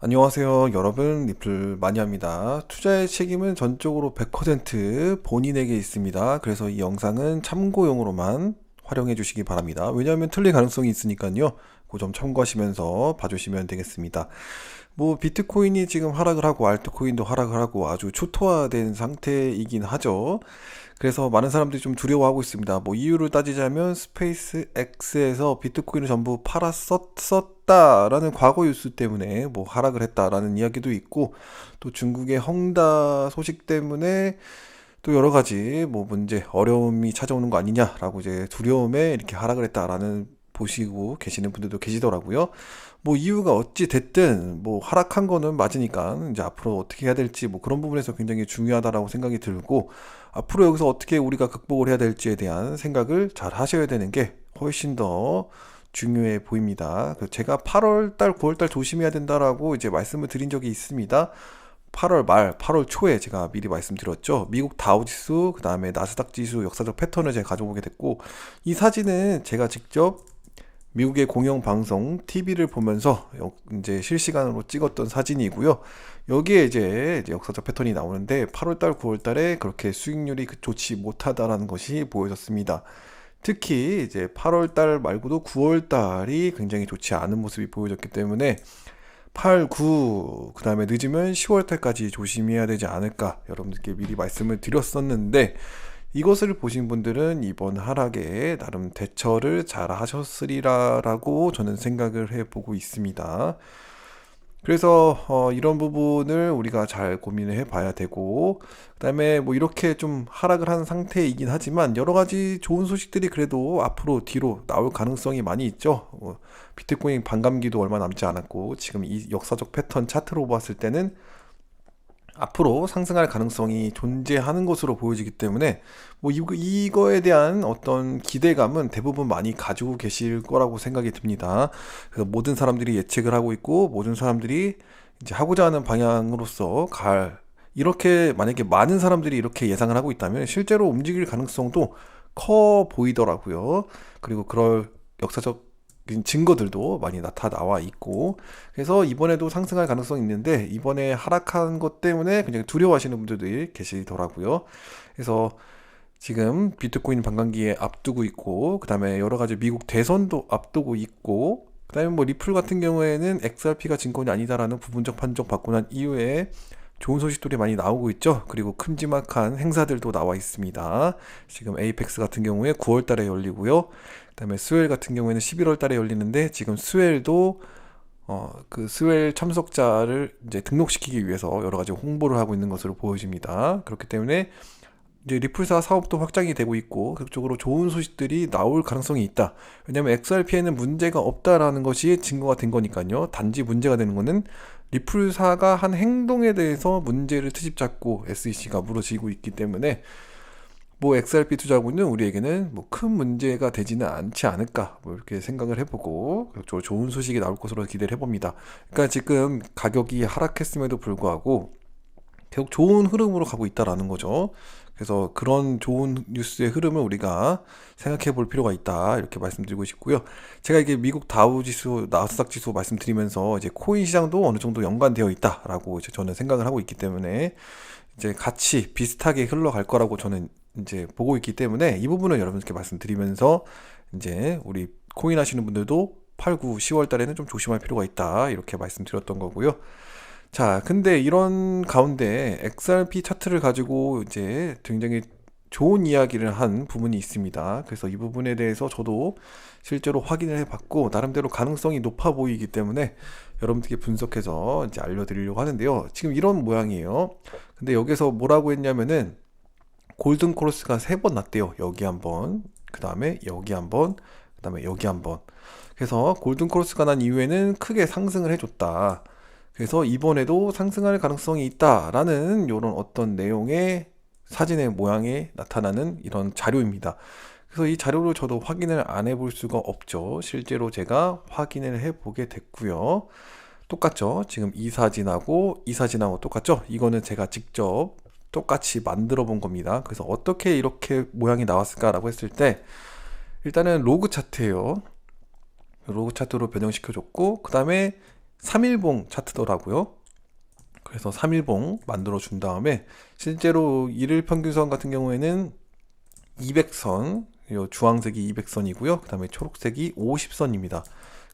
안녕하세요. 여러분, 리플 많이 합니다. 투자의 책임은 전적으로 100% 본인에게 있습니다. 그래서 이 영상은 참고용으로만 활용해 주시기 바랍니다. 왜냐하면 틀릴 가능성이 있으니까요. 그 점 참고하시면서 봐주시면 되겠습니다. 뭐 비트코인이 지금 하락을 하고 알트코인도 하락을 하고 아주 초토화된 상태이긴 하죠. 그래서 많은 사람들이 좀 두려워하고 있습니다. 뭐 이유를 따지자면 스페이스 X에서 비트코인을 전부 팔았었다라는 과거 뉴스 때문에 뭐 하락을 했다라는 이야기도 있고, 또 중국의 헝다 소식 때문에 또 여러 가지 뭐 문제, 어려움이 찾아오는 거 아니냐라고 이제 두려움에 이렇게 하락을 했다라는 보시고 계시는 분들도 계시더라고요. 뭐 이유가 어찌 됐든 뭐 하락한 거는 맞으니까 이제 앞으로 어떻게 해야 될지 뭐 그런 부분에서 굉장히 중요하다라고 생각이 들고, 앞으로 여기서 어떻게 우리가 극복을 해야 될지에 대한 생각을 잘 하셔야 되는 게 훨씬 더 중요해 보입니다. 제가 8월 달, 9월 달 조심해야 된다라고 이제 말씀을 드린 적이 있습니다. 8월 말, 8월 초에 제가 미리 말씀드렸죠. 미국 다우지수, 그 다음에 나스닥 지수 역사적 패턴을 제가 가져오게 됐고, 이 사진은 제가 직접 미국의 공영방송 TV를 보면서 이제 실시간으로 찍었던 사진이고요. 여기에 이제 역사적 패턴이 나오는데 8월달, 9월달에 그렇게 수익률이 좋지 못하다라는 것이 보여졌습니다. 특히 이제 8월달 말고도 9월달이 굉장히 좋지 않은 모습이 보여졌기 때문에 8, 9, 그 다음에 늦으면 10월달까지 조심해야 되지 않을까 여러분들께 미리 말씀을 드렸었는데, 이것을 보신 분들은 이번 하락에 나름 대처를 잘 하셨으리라라고 저는 생각을 해보고 있습니다. 그래서 이런 부분을 우리가 잘 고민을 해봐야 되고, 그다음에 뭐 이렇게 좀 하락을 한 상태이긴 하지만 여러 가지 좋은 소식들이 그래도 앞으로 뒤로 나올 가능성이 많이 있죠. 비트코인 반감기도 얼마 남지 않았고, 지금 이 역사적 패턴 차트로 봤을 때는 앞으로 상승할 가능성이 존재하는 것으로 보여지기 때문에 뭐 이거에 대한 어떤 기대감은 대부분 많이 가지고 계실 거라고 생각이 듭니다. 그래서 모든 사람들이 예측을 하고 있고, 모든 사람들이 이제 하고자 하는 방향으로서 이렇게 만약에 많은 사람들이 이렇게 예상을 하고 있다면 실제로 움직일 가능성도 커 보이더라고요. 그리고 그럴 역사적 증거들도 많이 나와 있고, 그래서 이번에도 상승할 가능성이 있는데 이번에 하락한 것 때문에 굉장히 두려워하시는 분들이 계시더라고요. 그래서 지금 비트코인 반감기에 앞두고 있고, 그 다음에 여러 가지 미국 대선도 앞두고 있고, 그 다음에 뭐 리플 같은 경우에는 XRP가 증권이 아니다라는 부분적 판정 받고 난 이후에 좋은 소식들이 많이 나오고 있죠. 그리고 큼지막한 행사들도 나와 있습니다. 지금 에이펙스 같은 경우에 9월 달에 열리고요. 그다음에 스웰 같은 경우에는 11월 달에 열리는데, 지금 스웰도 그 스웰 참석자를 이제 등록시키기 위해서 여러 가지 홍보를 하고 있는 것으로 보여집니다. 그렇기 때문에 이제 리플사 사업도 확장이 되고 있고 그쪽으로 좋은 소식들이 나올 가능성이 있다. 왜냐하면 XRP에는 문제가 없다라는 것이 증거가 된 거니까요. 단지 문제가 되는 거는 리플사가 한 행동에 대해서 문제를 트집 잡고 SEC가 물어지고 있기 때문에 뭐 XRP 투자하고는 우리에게는 뭐 큰 문제가 되지는 않지 않을까 뭐 이렇게 생각을 해보고 좋은 소식이 나올 것으로 기대를 해봅니다. 그러니까 지금 가격이 하락했음에도 불구하고 계속 좋은 흐름으로 가고 있다라는 거죠. 그래서 그런 좋은 뉴스의 흐름을 우리가 생각해 볼 필요가 있다, 이렇게 말씀드리고 싶고요. 제가 이게 미국 다우 지수, 나스닥 지수 말씀드리면서 이제 코인 시장도 어느 정도 연관되어 있다라고 이제 저는 생각을 하고 있기 때문에 이제 같이 비슷하게 흘러갈 거라고 저는 이제 보고 있기 때문에 이 부분을 여러분께 말씀드리면서 이제 우리 코인 하시는 분들도 8, 9, 10월 달에는 좀 조심할 필요가 있다, 이렇게 말씀드렸던 거고요. 자, 근데 이런 가운데 XRP 차트를 가지고 이제 굉장히 좋은 이야기를 한 부분이 있습니다. 그래서 이 부분에 대해서 저도 실제로 확인을 해봤고 나름대로 가능성이 높아 보이기 때문에 여러분들께 분석해서 이제 알려드리려고 하는데요. 지금 이런 모양이에요. 근데 여기서 뭐라고 했냐면은 골든 크로스가 3번 났대요. 여기 한번, 그 다음에 여기 한번, 그 다음에 여기 한번. 그래서 골든 크로스가 난 이후에는 크게 상승을 해줬다. 그래서 이번에도 상승할 가능성이 있다라는 이런 어떤 내용의 사진의 모양에 나타나는 이런 자료입니다. 그래서 이 자료를 저도 확인을 안 해볼 수가 없죠. 실제로 제가 확인을 해보게 됐고요. 똑같죠? 지금 이 사진하고 이 사진하고 똑같죠? 이거는 제가 직접 똑같이 만들어 본 겁니다. 그래서 어떻게 이렇게 모양이 나왔을까라고 했을 때 일단은 로그 차트예요. 로그 차트로 변형시켜 줬고, 그 다음에 3일봉 차트더라고요. 그래서 3일봉 만들어 준 다음에 실제로 일일 평균선 같은 경우에는 200선, 요 주황색이 200선이고요. 그 다음에 초록색이 50선입니다.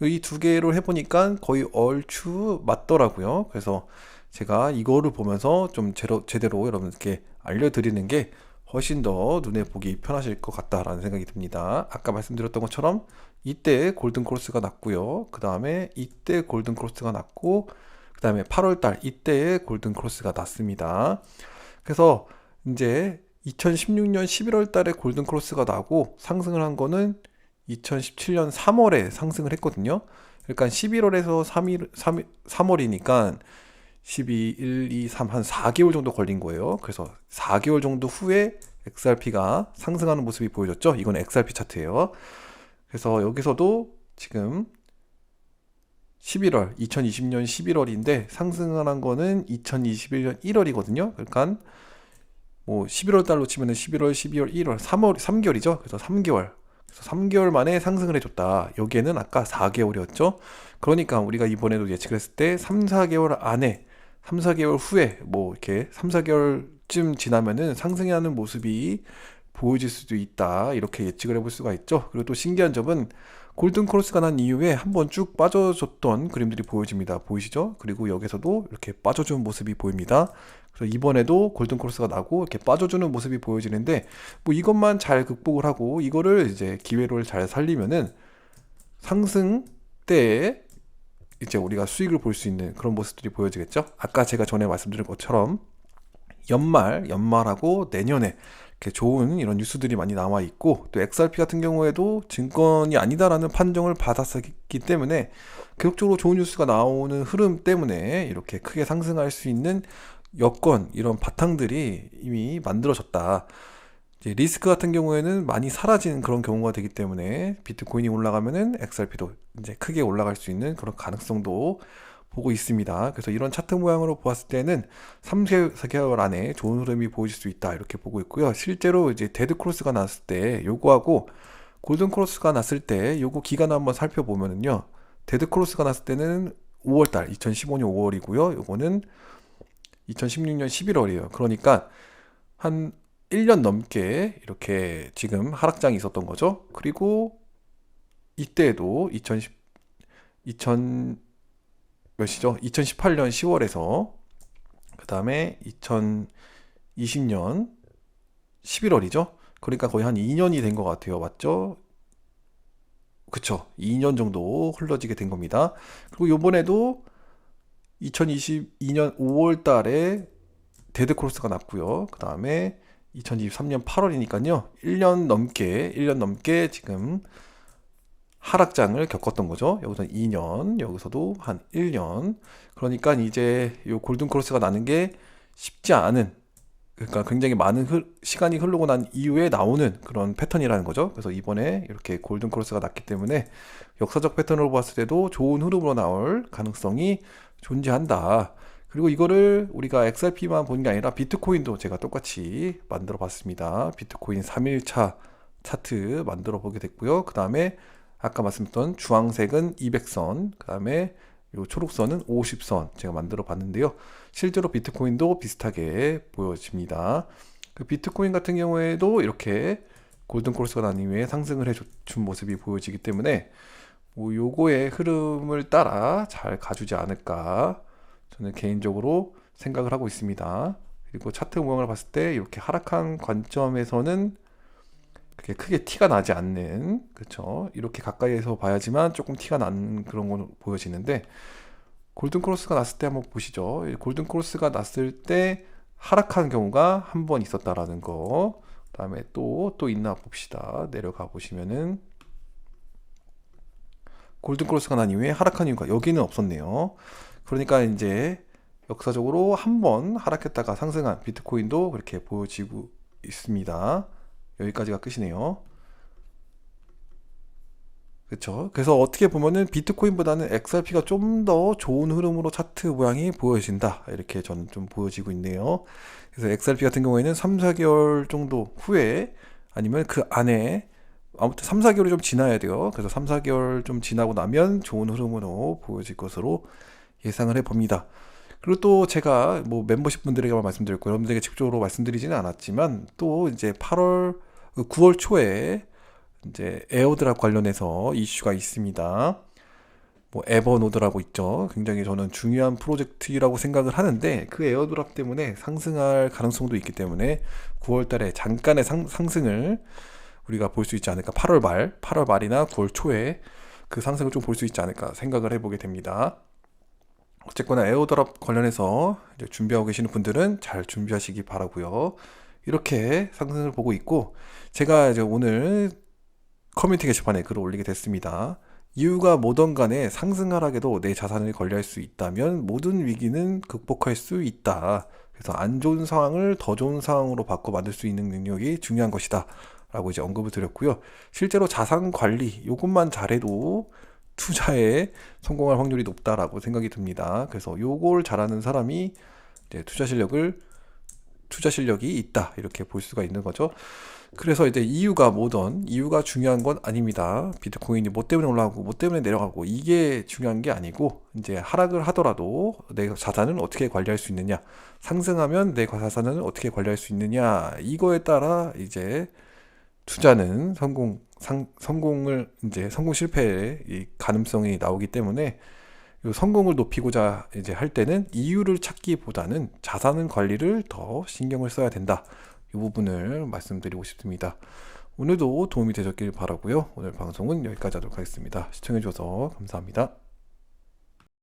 이 두 개로 해보니까 거의 얼추 맞더라고요. 그래서 제가 이거를 보면서 좀 제대로 여러분께 알려드리는 게 훨씬 더 눈에 보기 편하실 것 같다라는 생각이 듭니다. 아까 말씀드렸던 것처럼 이때 골든 크로스가 났고요. 그 다음에 이때 골든 크로스가 났고, 그 다음에 8월달 이때에 골든 크로스가 났습니다. 그래서 이제 2016년 11월 달에 골든 크로스가 나고 상승을 한 거는 2017년 3월에 상승을 했거든요. 그러니까 11월에서 3월이니까 12, 1, 2, 3, 한 4개월 정도 걸린 거예요. 그래서 4개월 정도 후에 XRP가 상승하는 모습이 보여졌죠. 이건 XRP 차트예요. 그래서 여기서도 지금 2020년 11월인데 상승한 거는 2021년 1월이거든요. 그러니까 뭐 11월 달로 치면은 11월, 12월, 1월, 3개월이죠. 그래서 3개월. 그래서 3개월 만에 상승을 해줬다. 여기에는 아까 4개월이었죠. 그러니까 우리가 이번에도 예측을 했을 때 3, 4개월 안에 3, 4개월 후에 뭐 이렇게 3, 4개월쯤 지나면은 상승하는 모습이 보여질 수도 있다. 이렇게 예측을 해볼 수가 있죠. 그리고 또 신기한 점은 골든 크로스가 난 이후에 한번 쭉 빠져줬던 그림들이 보여집니다. 보이시죠? 그리고 여기서도 이렇게 빠져준 모습이 보입니다. 그래서 이번에도 골든 크로스가 나고 이렇게 빠져주는 모습이 보여지는데 뭐 이것만 잘 극복을 하고 이거를 이제 기회를 잘 살리면은 상승 때에 이제 우리가 수익을 볼 수 있는 그런 모습들이 보여지겠죠. 아까 제가 전에 말씀드린 것처럼 연말하고 내년에 이렇게 좋은 이런 뉴스들이 많이 나와 있고, 또 XRP 같은 경우에도 증권이 아니다라는 판정을 받았기 때문에 계속적으로 좋은 뉴스가 나오는 흐름 때문에 이렇게 크게 상승할 수 있는 여건, 이런 바탕들이 이미 만들어졌다. 이제 리스크 같은 경우에는 많이 사라지는 그런 경우가 되기 때문에 비트코인이 올라가면은 XRP도 이제 크게 올라갈 수 있는 그런 가능성도 보고 있습니다. 그래서 이런 차트 모양으로 보았을 때는 3, 4개월 안에 좋은 흐름이 보여질 수 있다 이렇게 보고 있고요. 실제로 이제 데드 크로스가 났을 때 요거하고 골든 크로스가 났을 때 요거 기간을 한번 살펴보면은요. 데드 크로스가 났을 때는 5월달 2015년 5월이고요. 요거는 2016년 11월이에요. 그러니까 한 1년 넘게 이렇게 지금 하락장이 있었던 거죠. 그리고 이때에도 2000 몇이죠? 2018년 10월에서 그 다음에 2020년 11월이죠. 그러니까 거의 한 2년이 된 것 같아요. 맞죠? 그쵸? 2년 정도 흘러지게 된 겁니다. 그리고 요번에도 2022년 5월 달에 데드 크로스가 났고요. 그 다음에 2023년 8월이니까요. 1년 넘게 지금 하락장을 겪었던 거죠. 여기서 2년, 여기서도 한 1년. 그러니까 이제 요 골든 크로스가 나는 게 쉽지 않은, 그러니까 굉장히 많은 시간이 흐르고 난 이후에 나오는 그런 패턴이라는 거죠. 그래서 이번에 이렇게 골든 크로스가 났기 때문에 역사적 패턴으로 봤을 때도 좋은 흐름으로 나올 가능성이 존재한다. 그리고 이거를 우리가 XRP만 보는 게 아니라 비트코인도 제가 똑같이 만들어 봤습니다. 비트코인 3일차 차트 만들어 보게 됐고요. 그 다음에 아까 말씀드렸던 주황색은 200선, 그 다음에 요 초록선은 50선 제가 만들어 봤는데요. 실제로 비트코인도 비슷하게 보여집니다. 그 비트코인 같은 경우에도 이렇게 골든 크로스가 난 이후에 상승을 해준 모습이 보여지기 때문에 뭐 요거의 흐름을 따라 잘 가주지 않을까 저는 개인적으로 생각을 하고 있습니다. 그리고 차트 모양을 봤을 때 이렇게 하락한 관점에서는 그렇게 크게 티가 나지 않는, 그렇죠? 이렇게 가까이에서 봐야지만 조금 티가 나는 그런 건 보여지는데, 골든 크로스가 났을 때 한번 보시죠. 골든 크로스가 났을 때 하락한 경우가 한 번 있었다라는 거. 그다음에 또 있나 봅시다. 내려가 보시면은 골든 크로스가 난 이후에 하락한 이유가 여기는 없었네요. 그러니까 이제 역사적으로 한 번 하락했다가 상승한 비트코인도 그렇게 보여지고 있습니다. 여기까지가 끝이네요. 그렇죠. 그래서 어떻게 보면은 비트코인보다는 XRP가 좀 더 좋은 흐름으로 차트 모양이 보여진다. 이렇게 저는 좀 보여지고 있네요. 그래서 XRP 같은 경우에는 3, 4개월 정도 후에 아니면 그 안에 아무튼 3, 4개월이 좀 지나야 돼요. 그래서 3, 4개월 좀 지나고 나면 좋은 흐름으로 보여질 것으로 예상을 해봅니다. 그리고 또 제가 뭐 멤버십 분들에게만 말씀드렸고 여러분들에게 직접적으로 말씀드리지는 않았지만 또 이제 9월 초에 이제 에어드랍 관련해서 이슈가 있습니다. 뭐 에버노드라고 있죠. 굉장히 저는 중요한 프로젝트라고 생각을 하는데 그 에어드랍 때문에 상승할 가능성도 있기 때문에 9월 달에 잠깐의 상승을 우리가 볼 수 있지 않을까. 8월 말이나 9월 초에 그 상승을 좀 볼 수 있지 않을까 생각을 해보게 됩니다. 어쨌거나 에어드랍 관련해서 이제 준비하고 계시는 분들은 잘 준비하시기 바라고요. 이렇게 상승을 보고 있고 제가 이제 오늘 커뮤니티 게시판에 글을 올리게 됐습니다. 이유가 뭐든 간에 상승 하락에도 내 자산을 관리할 수 있다면 모든 위기는 극복할 수 있다. 그래서 안 좋은 상황을 더 좋은 상황으로 바꿔 만들 수 있는 능력이 중요한 것이다. 라고 이제 언급을 드렸고요. 실제로 자산 관리, 이것만 잘해도 투자에 성공할 확률이 높다라고 생각이 듭니다. 그래서 요걸 잘하는 사람이 이제 투자 실력이 있다. 이렇게 볼 수가 있는 거죠. 그래서 이제 이유가 중요한 건 아닙니다. 비트코인이 뭐 때문에 올라가고 뭐 때문에 내려가고 이게 중요한 게 아니고 이제 하락을 하더라도 내 자산을 어떻게 관리할 수 있느냐, 상승하면 내 자산을 어떻게 관리할 수 있느냐, 이거에 따라 이제 투자는 성공 실패의 이 가능성이 나오기 때문에 이 성공을 높이고자 이제 할 때는 이유를 찾기보다는 자산 관리를 더 신경을 써야 된다. 이 부분을 말씀드리고 싶습니다. 오늘도 도움이 되셨길 바라고요. 오늘 방송은 여기까지 하도록 하겠습니다. 시청해주셔서 감사합니다.